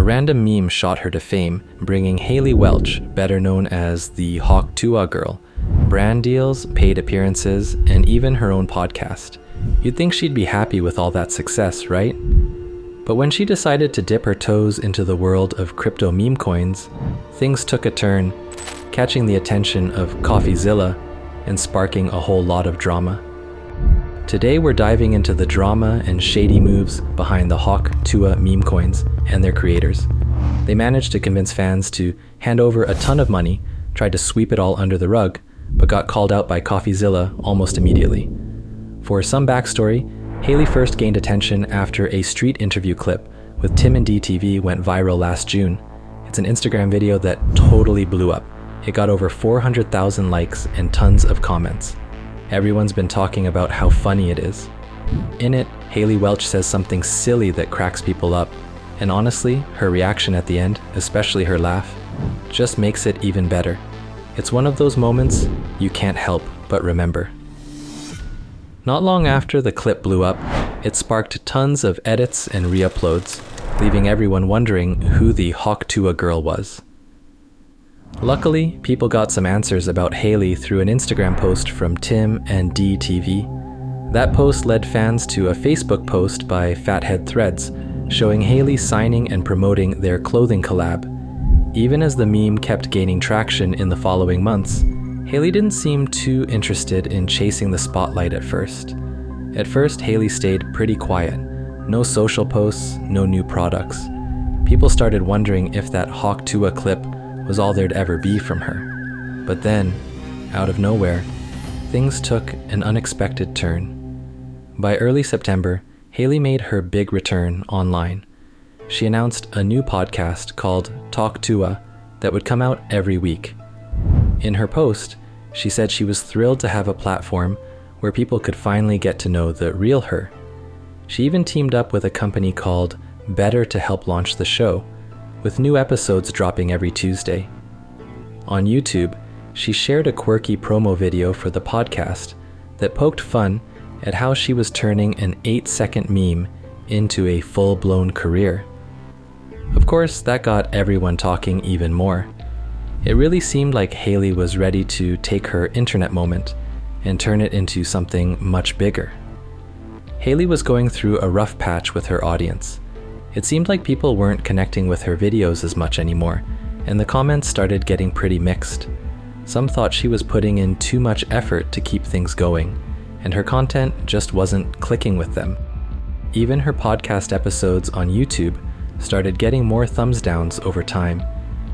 A random meme shot her to fame, bringing Haliey Welch, better known as the Hawk Tuah Girl, brand deals, paid appearances, and even her own podcast. You'd think she'd be happy with all that success, right? But when she decided to dip her toes into the world of crypto meme coins, things took a turn, catching the attention of CoffeeZilla and sparking a whole lot of drama. Today we're diving into the drama and shady moves behind the Hawk Tuah meme coins and their creators. They managed to convince fans to hand over a ton of money, tried to sweep it all under the rug, but got called out by CoffeeZilla almost immediately. For some backstory, Haliey first gained attention after a street interview clip with Tim and DTV went viral last June. It's an Instagram video that totally blew up. It got over 400,000 likes and tons of comments. Everyone's been talking about how funny it is. In it, Haliey Welch says something silly that cracks people up, and honestly, her reaction at the end, especially her laugh, just makes it even better. It's one of those moments you can't help but remember. Not long after the clip blew up, it sparked tons of edits and re-uploads, leaving everyone wondering who the Hawk Tuah Girl was. Luckily, people got some answers about Haliey through an Instagram post from Tim and DTV. That post led fans to a Facebook post by Fathead Threads, showing Haliey signing and promoting their clothing collab. Even as the meme kept gaining traction in the following months, Haliey didn't seem too interested in chasing the spotlight at first. Haliey stayed pretty quiet. No social posts, no new products. People started wondering if that Hawk Tuah clip was all there'd ever be from her. But then, out of nowhere, things took an unexpected turn. By early September, Haliey made her big return online. She announced a new podcast called Hawk Tuah that would come out every week. In her post, she said she was thrilled to have a platform where people could finally get to know the real her. She even teamed up with a company called Better to help launch the show, with new episodes dropping every Tuesday. On YouTube, she shared a quirky promo video for the podcast that poked fun at how she was turning an 8-second meme into a full-blown career. Of course, that got everyone talking even more. It really seemed like Haliey was ready to take her internet moment and turn it into something much bigger. Haliey was going through a rough patch with her audience. It seemed like people weren't connecting with her videos as much anymore, and the comments started getting pretty mixed. Some thought she was putting in too much effort to keep things going, and her content just wasn't clicking with them. Even her podcast episodes on YouTube started getting more thumbs downs over time,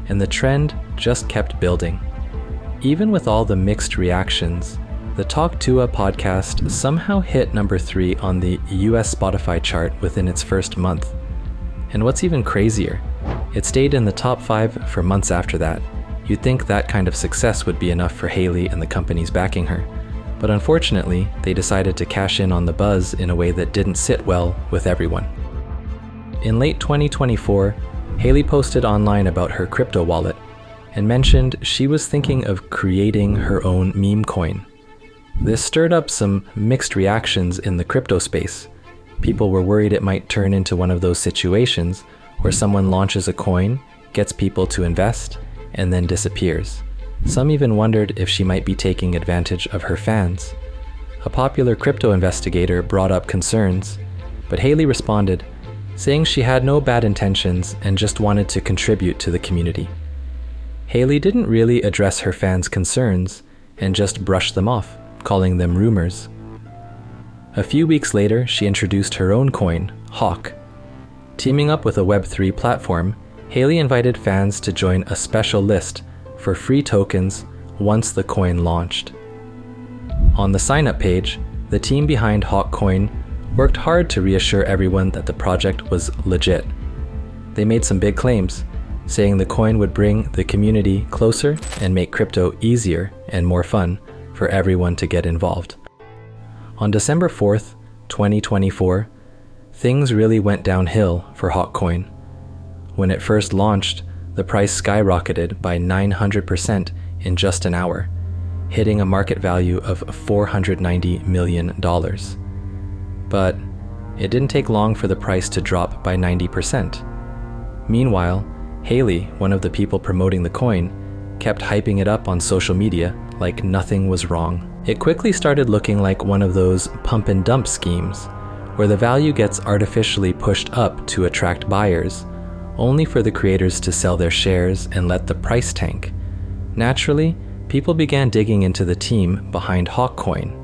and the trend just kept building. Even with all the mixed reactions, the Hawk Tuah podcast somehow hit number 3 on the US Spotify chart within its first month. And what's even crazier, it stayed in the top 5 for months after that. You'd think that kind of success would be enough for Haliey and the companies backing her. But unfortunately, they decided to cash in on the buzz in a way that didn't sit well with everyone. In late 2024, Haliey posted online about her crypto wallet and mentioned she was thinking of creating her own meme coin. This stirred up some mixed reactions in the crypto space. People were worried it might turn into one of those situations where someone launches a coin, gets people to invest, and then disappears. Some even wondered if she might be taking advantage of her fans. A popular crypto investigator brought up concerns, but Haliey responded, saying she had no bad intentions and just wanted to contribute to the community. Haliey didn't really address her fans' concerns and just brushed them off, calling them rumors. A few weeks later, she introduced her own coin, Hawk. Teaming up with a Web3 platform, Haliey invited fans to join a special list for free tokens once the coin launched. On the sign-up page, the team behind Hawk Coin worked hard to reassure everyone that the project was legit. They made some big claims, saying the coin would bring the community closer and make crypto easier and more fun for everyone to get involved. On December 4th, 2024, things really went downhill for Hawk Coin. When it first launched, the price skyrocketed by 900% in just an hour, hitting a market value of $490 million. But it didn't take long for the price to drop by 90%. Meanwhile, Haliey, one of the people promoting the coin, kept hyping it up on social media like nothing was wrong. It quickly started looking like one of those pump and dump schemes, where the value gets artificially pushed up to attract buyers, only for the creators to sell their shares and let the price tank. Naturally, people began digging into the team behind Hawk Coin.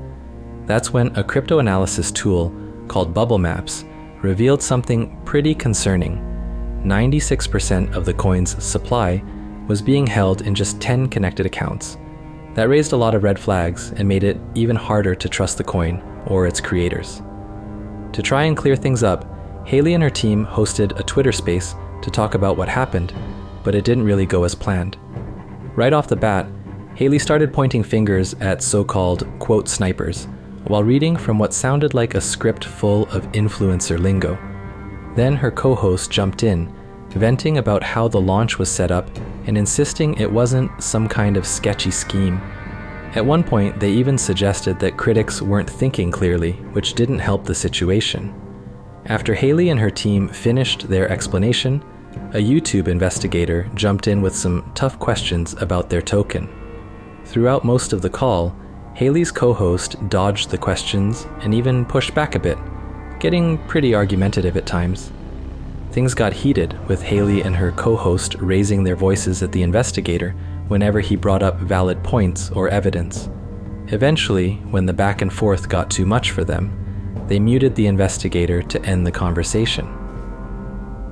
That's when a crypto analysis tool called Bubble Maps revealed something pretty concerning. 96% of the coin's supply was being held in just 10 connected accounts. That raised a lot of red flags and made it even harder to trust the coin or its creators. To try and clear things up, Haliey and her team hosted a Twitter space to talk about what happened, but it didn't really go as planned. Right off the bat, Haliey started pointing fingers at so-called quote snipers, while reading from what sounded like a script full of influencer lingo. Then her co-host jumped in, venting about how the launch was set up and insisting it wasn't some kind of sketchy scheme. At one point, they even suggested that critics weren't thinking clearly, which didn't help the situation. After Haliey and her team finished their explanation, a YouTube investigator jumped in with some tough questions about their token. Throughout most of the call, Haliey's co-host dodged the questions and even pushed back a bit, getting pretty argumentative at times. Things got heated, with Haliey and her co-host raising their voices at the investigator whenever he brought up valid points or evidence. Eventually, when the back and forth got too much for them, they muted the investigator to end the conversation.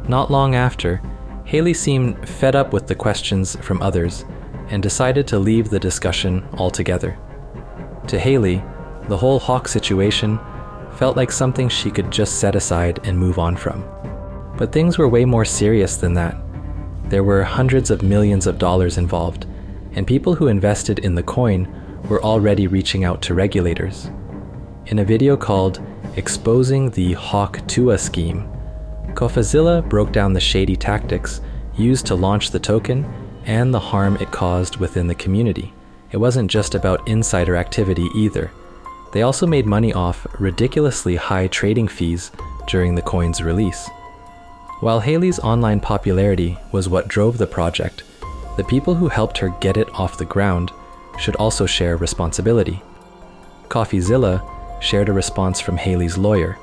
Not long after, Haliey seemed fed up with the questions from others and decided to leave the discussion altogether. To Haliey, the whole Hawk situation felt like something she could just set aside and move on from. But things were way more serious than that. There were hundreds of millions of dollars involved, and people who invested in the coin were already reaching out to regulators. In a video called Exposing the Hawk Tuah Scheme, CoffeeZilla broke down the shady tactics used to launch the token and the harm it caused within the community. It wasn't just about insider activity either. They also made money off ridiculously high trading fees during the coin's release. While Haliey's online popularity was what drove the project, the people who helped her get it off the ground should also share responsibility. CoffeeZilla shared a response from Haliey's lawyer,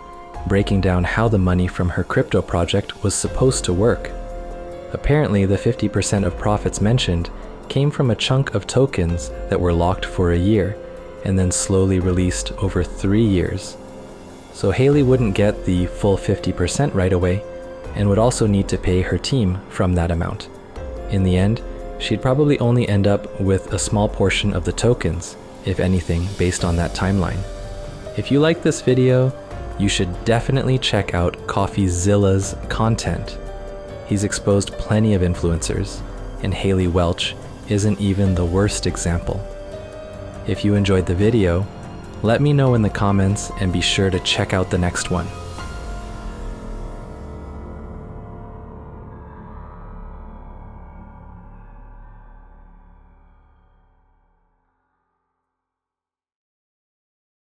breaking down how the money from her crypto project was supposed to work. Apparently, the 50% of profits mentioned came from a chunk of tokens that were locked for a year and then slowly released over 3 years. So Haliey wouldn't get the full 50% right away and would also need to pay her team from that amount. In the end, she'd probably only end up with a small portion of the tokens, if anything, based on that timeline. If you like this video, you should definitely check out CoffeeZilla's content. He's exposed plenty of influencers, and Haliey Welch isn't even the worst example. If you enjoyed the video, let me know in the comments and be sure to check out the next one.